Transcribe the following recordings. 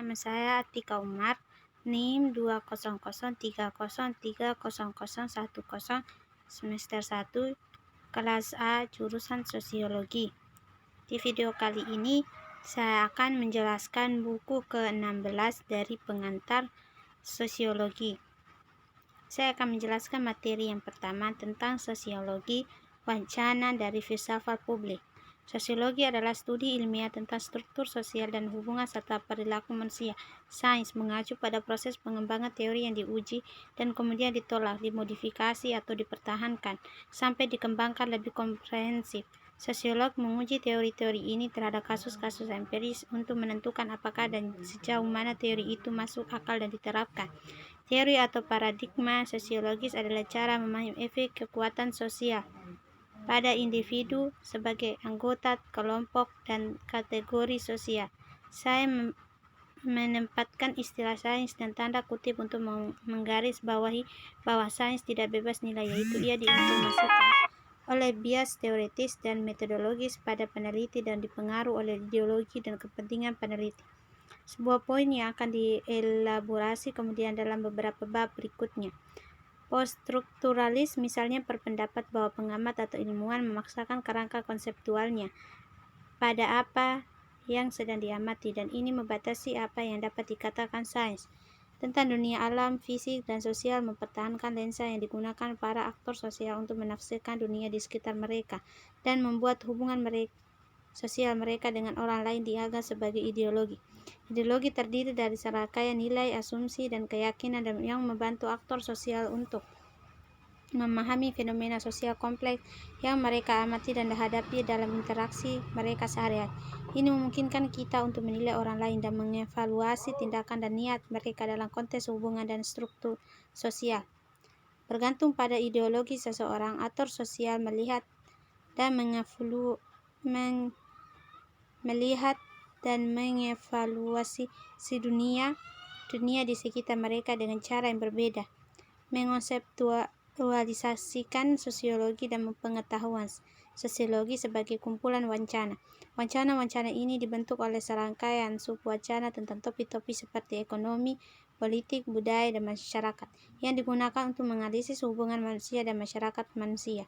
nama saya Atika Umar, NIM 200303010, semester 1, kelas A, jurusan Sosiologi. Di video kali ini, saya akan menjelaskan buku ke-16 dari pengantar Sosiologi. Saya akan menjelaskan materi yang pertama tentang sosiologi, wacana dari filsafat publik. Sosiologi adalah studi ilmiah tentang struktur sosial dan hubungan serta perilaku manusia. Sains mengacu pada proses pengembangan teori yang diuji dan kemudian ditolak, dimodifikasi atau dipertahankan sampai dikembangkan lebih komprehensif. Sosiolog menguji teori-teori ini terhadap kasus-kasus empiris untuk menentukan apakah dan sejauh mana teori itu masuk akal dan diterapkan. Teori atau paradigma sosiologis adalah cara memahami efek kekuatan sosial pada individu sebagai anggota kelompok dan kategori sosial. Saya menempatkan istilah sains dan tanda kutip untuk menggarisbawahi bahwa sains tidak bebas nilai, yaitu ia diinformasikan oleh bias teoritis dan metodologis pada peneliti dan dipengaruhi oleh ideologi dan kepentingan peneliti. Sebuah poin yang akan dielaborasi kemudian dalam beberapa bab berikutnya. Poststrukturalis misalnya berpendapat bahwa pengamat atau ilmuwan memaksakan kerangka konseptualnya pada apa yang sedang diamati, dan ini membatasi apa yang dapat dikatakan sains. Tentang dunia alam, fisik, dan sosial mempertahankan lensa yang digunakan para aktor sosial untuk menafsirkan dunia di sekitar mereka dan membuat hubungan sosial mereka dengan orang lain dianggap sebagai ideologi. Ideologi terdiri dari serangkaian nilai, asumsi, dan keyakinan yang membantu aktor sosial untuk memahami fenomena sosial kompleks yang mereka amati dan hadapi dalam interaksi mereka sehari-hari. Ini memungkinkan kita untuk menilai orang lain dan mengevaluasi tindakan dan niat mereka dalam konteks hubungan dan struktur sosial. Bergantung pada ideologi seseorang, aktor sosial melihat dan mengevaluasi dunia di sekitar mereka dengan cara yang berbeda. Mengkonseptualisasikan sosiologi dan pengetahuan sosiologi sebagai kumpulan wacana. Wacana-wacana ini dibentuk oleh serangkaian sub-wacana tentang topik-topik seperti ekonomi, politik, budaya, dan masyarakat yang digunakan untuk menganalisis hubungan manusia dan masyarakat manusia.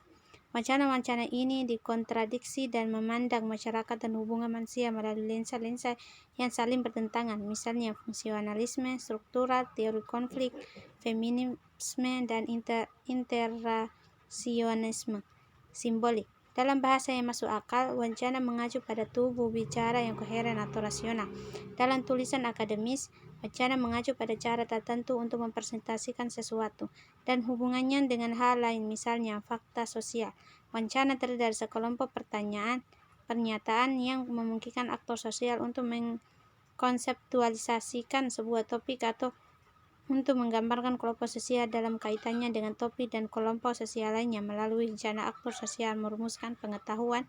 Wacana-wacana ini dikontradiksi dan memandang masyarakat dan hubungan manusia melalui lensa-lensa yang saling bertentangan, misalnya fungsionalisme, struktural, teori konflik, feminisme, dan interasionisme simbolik. Dalam bahasa yang masuk akal, wacana mengacu pada tubuh bicara yang koheren atau rasional. Dalam tulisan akademis, wacana mengacu pada cara tertentu untuk mempresentasikan sesuatu dan hubungannya dengan hal lain, misalnya fakta sosial. Wacana terdiri dari sekelompok pernyataan yang memungkinkan aktor sosial untuk mengkonseptualisasikan sebuah topik atau untuk menggambarkan kelompok sosial dalam kaitannya dengan topik dan kelompok sosial lainnya. Melalui rencana aktor sosial merumuskan pengetahuan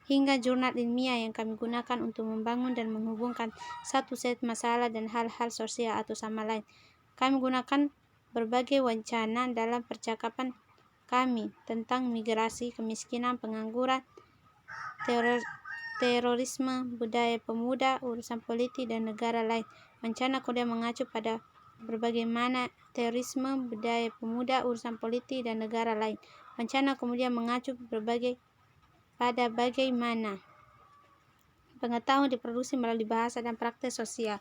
hingga jurnal ilmiah yang kami gunakan untuk membangun dan menghubungkan satu set masalah dan hal-hal sosial atau sama lain. Kami gunakan berbagai wacana dalam percakapan kami tentang migrasi, kemiskinan, pengangguran, terorisme, budaya pemuda, urusan politik, dan negara lain. Wacana kemudian mengacu pada bagaimana terorisme, budaya pemuda, urusan politik, dan negara lain. Wacana kemudian mengacu pada bagaimana pengetahuan diproduksi melalui bahasa dan praktek sosial.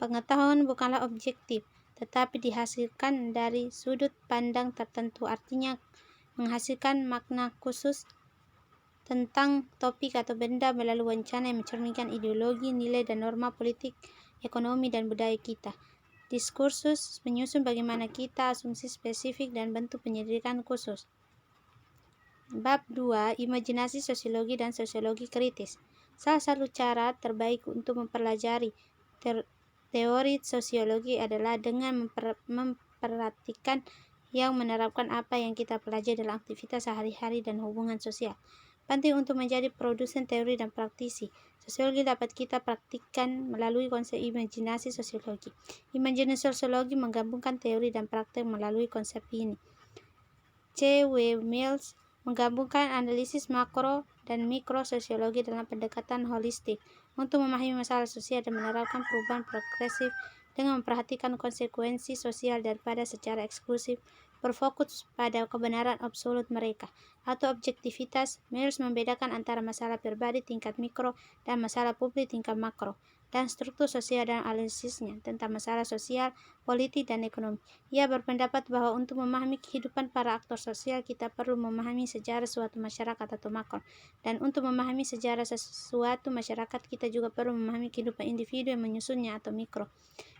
Pengetahuan bukanlah objektif, tetapi dihasilkan dari sudut pandang tertentu, artinya menghasilkan makna khusus tentang topik atau benda melalui wacana yang mencerminkan ideologi, nilai, dan norma politik, ekonomi, dan budaya kita. Diskursus menyusun bagaimana kita, asumsi spesifik, dan bentuk penyelidikan khusus. Bab 2. Imajinasi sosiologi dan sosiologi kritis. Salah satu cara terbaik untuk mempelajari teori sosiologi adalah dengan memperhatikan yang menerapkan apa yang kita pelajari dalam aktivitas sehari-hari dan hubungan sosial. Penting untuk menjadi produsen teori dan praktisi sosiologi dapat kita praktikkan melalui konsep imajinasi sosiologi. Imajinasi sosiologi menggabungkan teori dan praktek melalui konsep ini. C. W. Mills menggabungkan analisis makro dan mikro sosiologi dalam pendekatan holistik. untuk memahami masalah sosial dan menerapkan perubahan progresif dengan memperhatikan konsekuensi sosial daripada secara eksklusif berfokus pada kebenaran absolut mereka atau objektivitas. Mills membedakan antara masalah pribadi tingkat mikro dan masalah publik tingkat makro, dan struktur sosial dan analisisnya tentang masalah sosial, politik, dan ekonomi. Ia berpendapat bahwa untuk memahami kehidupan para aktor sosial, kita perlu memahami sejarah suatu masyarakat atau makro, dan untuk memahami sejarah sesuatu masyarakat, kita juga perlu memahami kehidupan individu yang menyusunnya atau mikro.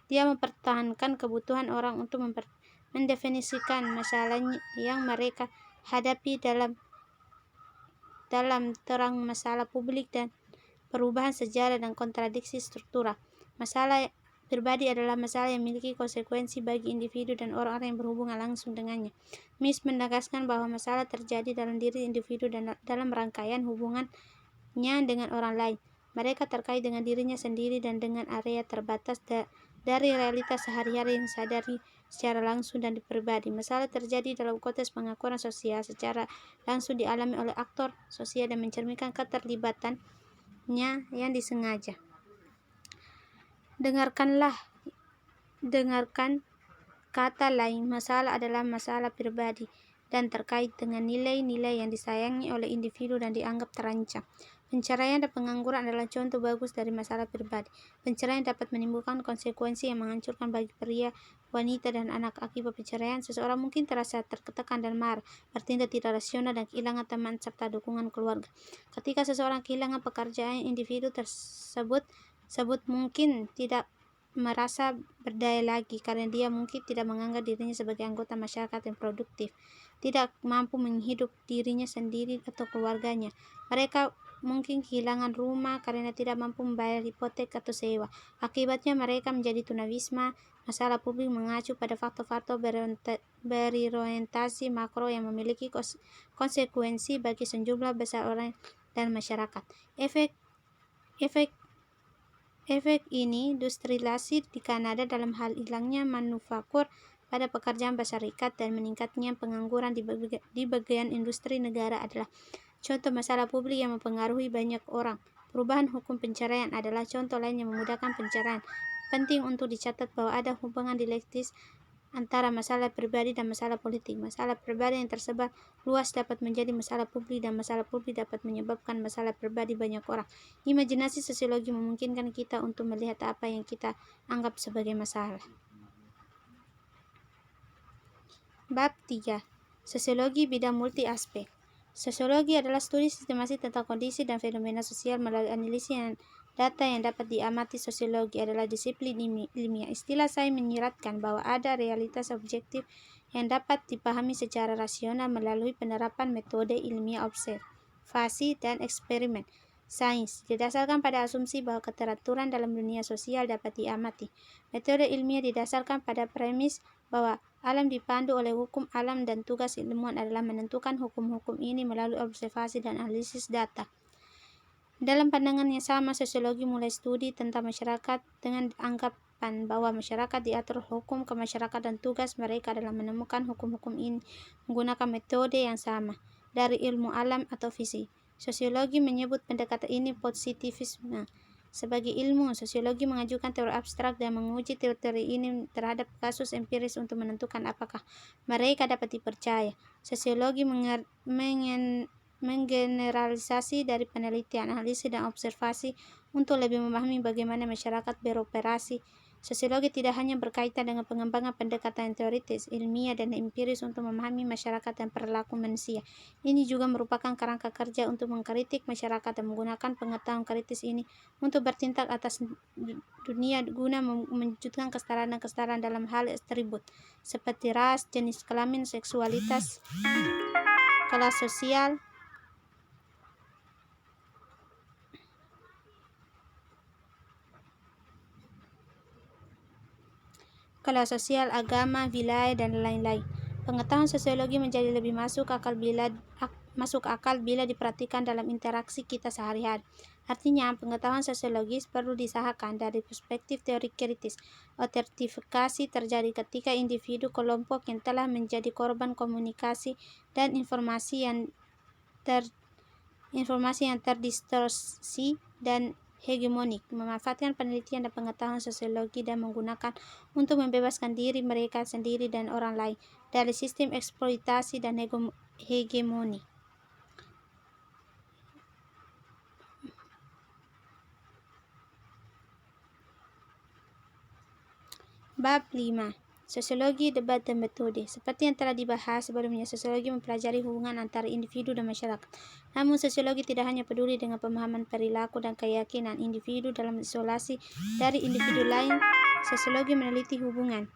Dia mempertahankan kebutuhan orang untuk mendefinisikan masalah yang mereka hadapi dalam terang masalah publik dan perubahan sejarah dan kontradiksi struktural. Masalah pribadi adalah masalah yang memiliki konsekuensi bagi individu dan orang-orang yang berhubungan langsung dengannya. Mills menegaskan bahwa masalah terjadi dalam diri individu dan dalam rangkaian hubungannya dengan orang lain. Mereka terkait dengan dirinya sendiri dan dengan area terbatas dari realitas sehari-hari yang sadari secara langsung dan pribadi. Masalah terjadi dalam konteks pengakuan sosial secara langsung dialami oleh aktor sosial dan mencerminkan keterlibatannya yang disengaja. Dengarkan kata lain, masalah adalah masalah pribadi dan terkait dengan nilai-nilai yang disayangi oleh individu dan dianggap terancam. Penceraian dan pengangguran adalah contoh bagus dari masalah pribadi. Penceraian dapat menimbulkan konsekuensi yang menghancurkan bagi pria, wanita, dan anak. Akibat perceraian, seseorang mungkin terasa tertekan dan marah, bertindak tidak rasional, dan kehilangan teman serta dukungan keluarga. Ketika seseorang kehilangan pekerjaan, individu tersebut mungkin tidak merasa berdaya lagi karena dia mungkin tidak menganggap dirinya sebagai anggota masyarakat yang produktif, tidak mampu menghidup dirinya sendiri atau keluarganya. Mereka mungkin kehilangan rumah karena tidak mampu membayar hipotek atau sewa. Akibatnya mereka menjadi tunawisma. Masalah publik mengacu pada faktor-faktor berorientasi makro yang memiliki konsekuensi bagi sejumlah besar orang dan masyarakat. Efek ini industrialisasi di Kanada dalam hal hilangnya manufaktur pada pekerjaan berserikat dan meningkatnya pengangguran di bagian industri negara adalah contoh masalah publik yang mempengaruhi banyak orang. Perubahan hukum perceraian adalah contoh lain yang memudahkan perceraian. Penting untuk dicatat bahwa ada hubungan dialektis antara masalah pribadi dan masalah politik. Masalah pribadi yang tersebar luas dapat menjadi masalah publik, dan masalah publik dapat menyebabkan masalah pribadi banyak orang. Imajinasi sosiologi memungkinkan kita untuk melihat apa yang kita anggap sebagai masalah. Bab 3. Sosiologi bidang multi aspek. Sosiologi adalah studi sistematis tentang kondisi dan fenomena sosial melalui analisis data yang dapat diamati. Sosiologi adalah disiplin ilmiah. Istilah saya menyiratkan bahwa ada realitas objektif yang dapat dipahami secara rasional melalui penerapan metode ilmiah observasi dan eksperimen. Sains didasarkan pada asumsi bahwa keteraturan dalam dunia sosial dapat diamati. Metode ilmiah didasarkan pada premis bahwa alam dipandu oleh hukum alam dan tugas ilmuwan adalah menentukan hukum-hukum ini melalui observasi dan analisis data. Dalam pandangan yang sama, sosiologi mulai studi tentang masyarakat dengan anggapan bahwa masyarakat diatur hukum kemasyarakatan dan tugas mereka adalah menemukan hukum-hukum ini menggunakan metode yang sama dari ilmu alam atau fisik. Sosiologi menyebut pendekatan ini positivisme. Sebagai ilmu, sosiologi mengajukan teori abstrak dan menguji teori ini terhadap kasus empiris untuk menentukan apakah mereka dapat dipercaya. Sosiologi menggeneralisasi dari penelitian, analisis, dan observasi untuk lebih memahami bagaimana masyarakat beroperasi. Sosiologi tidak hanya berkaitan dengan pengembangan pendekatan teoritis, ilmiah, dan empiris untuk memahami masyarakat dan perilaku manusia. Ini juga merupakan kerangka kerja untuk mengkritik masyarakat dan menggunakan pengetahuan kritis ini untuk bertindak atas dunia guna mewujudkan kesetaraan dalam hal atribut seperti ras, jenis kelamin, seksualitas, kelas sosial, agama, wilayah, dan lain-lain. Pengetahuan sosiologi menjadi lebih masuk akal bila diperhatikan dalam interaksi kita sehari-hari. Artinya, pengetahuan sosiologis perlu disahkan dari perspektif teori kritis. Otentikasi terjadi ketika individu kelompok yang telah menjadi korban komunikasi dan informasi yang terdistorsi dan hegemonik, memanfaatkan penelitian dan pengetahuan sosiologi dan menggunakan untuk membebaskan diri mereka sendiri dan orang lain dari sistem eksploitasi dan hegemoni. Bab 5. Sosiologi, debat, dan metode. Seperti yang telah dibahas sebelumnya, sosiologi mempelajari hubungan antara individu dan masyarakat. Namun, sosiologi tidak hanya peduli dengan pemahaman perilaku dan keyakinan individu dalam isolasi dari individu lain. Sosiologi meneliti hubungan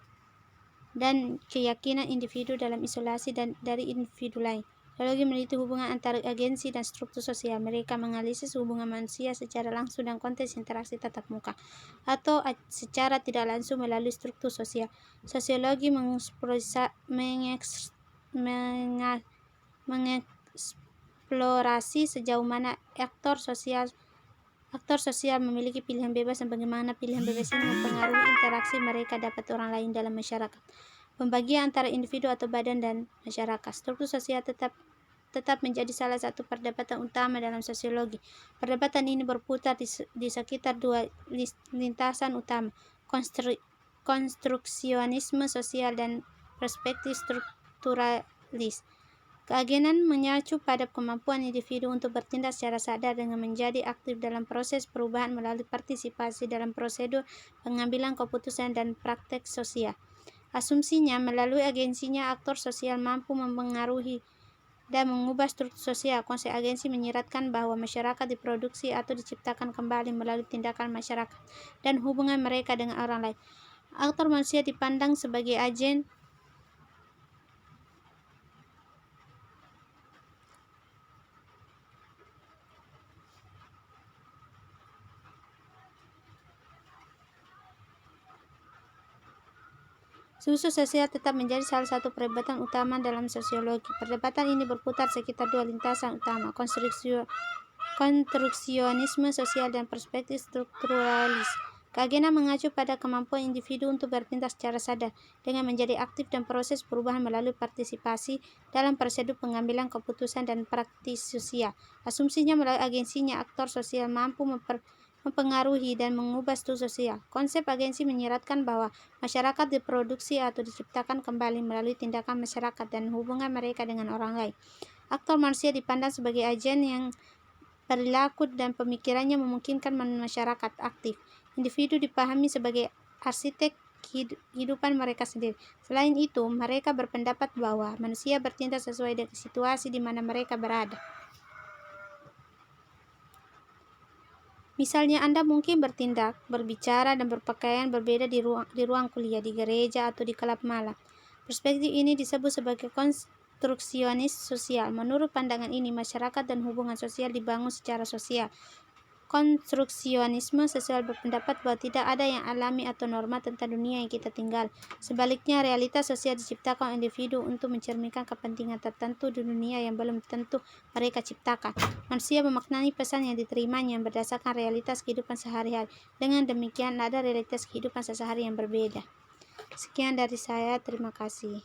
dan keyakinan individu dalam isolasi dari individu lain. Sosiologi meneliti hubungan antara agensi dan struktur sosial. Mereka menganalisis hubungan manusia secara langsung dan konteks interaksi tatap muka, atau secara tidak langsung melalui struktur sosial. Sosiologi mengeksplorasi sejauh mana aktor sosial memiliki pilihan bebas dan bagaimana pilihan bebas ini mempengaruhi interaksi mereka dapat orang lain dalam masyarakat. Pembagian antara individu atau badan dan masyarakat. Struktur sosial tetap menjadi salah satu perdebatan utama dalam sosiologi. Perdebatan ini berputar di sekitar dua lintasan utama, konstruksionisme sosial dan perspektif strukturalis. Keagenan mengacu pada kemampuan individu untuk bertindak secara sadar dengan menjadi aktif dalam proses perubahan melalui partisipasi dalam prosedur pengambilan keputusan dan praktek sosial. Asumsinya, melalui agensinya, aktor sosial mampu mempengaruhi dan mengubah struktur sosial. Konsep agensi menyiratkan bahwa masyarakat diproduksi atau diciptakan kembali melalui tindakan masyarakat dan hubungan mereka dengan orang lain. Aktor manusia dipandang sebagai agen Struktur sosial tetap menjadi salah satu perdebatan utama dalam sosiologi. Perdebatan ini berputar sekitar dua lintasan utama, konstruksionisme sosial dan perspektif strukturalis. Keagenan mengacu pada kemampuan individu untuk bertindak secara sadar dengan menjadi aktif dan proses perubahan melalui partisipasi dalam prosedur pengambilan keputusan dan praktis sosial. Asumsinya, melalui agensinya, aktor sosial mampu mempengaruhi dan mengubah struktur sosial. Konsep agensi menyiratkan bahwa masyarakat diproduksi atau diciptakan kembali melalui tindakan masyarakat dan hubungan mereka dengan orang lain. Aktor manusia dipandang sebagai agen yang perilaku dan pemikirannya memungkinkan masyarakat aktif. Individu dipahami sebagai arsitek kehidupan mereka sendiri. Selain itu, mereka berpendapat bahwa manusia bertindak sesuai dengan situasi di mana mereka berada. Misalnya, Anda mungkin bertindak, berbicara, dan berpakaian berbeda di ruang kuliah, di gereja, atau di klub malam. Perspektif ini disebut sebagai konstruksionis sosial. Menurut pandangan ini, masyarakat dan hubungan sosial dibangun secara sosial. Konstruksionisme sosial berpendapat bahwa tidak ada yang alami atau norma tentang dunia yang kita tinggal. Sebaliknya, realitas sosial diciptakan oleh individu untuk mencerminkan kepentingan tertentu di dunia yang belum tentu mereka ciptakan. Manusia memaknai pesan yang diterimanya berdasarkan realitas kehidupan sehari-hari. Dengan demikian, ada realitas kehidupan sehari-hari yang berbeda. Sekian dari saya, terima kasih.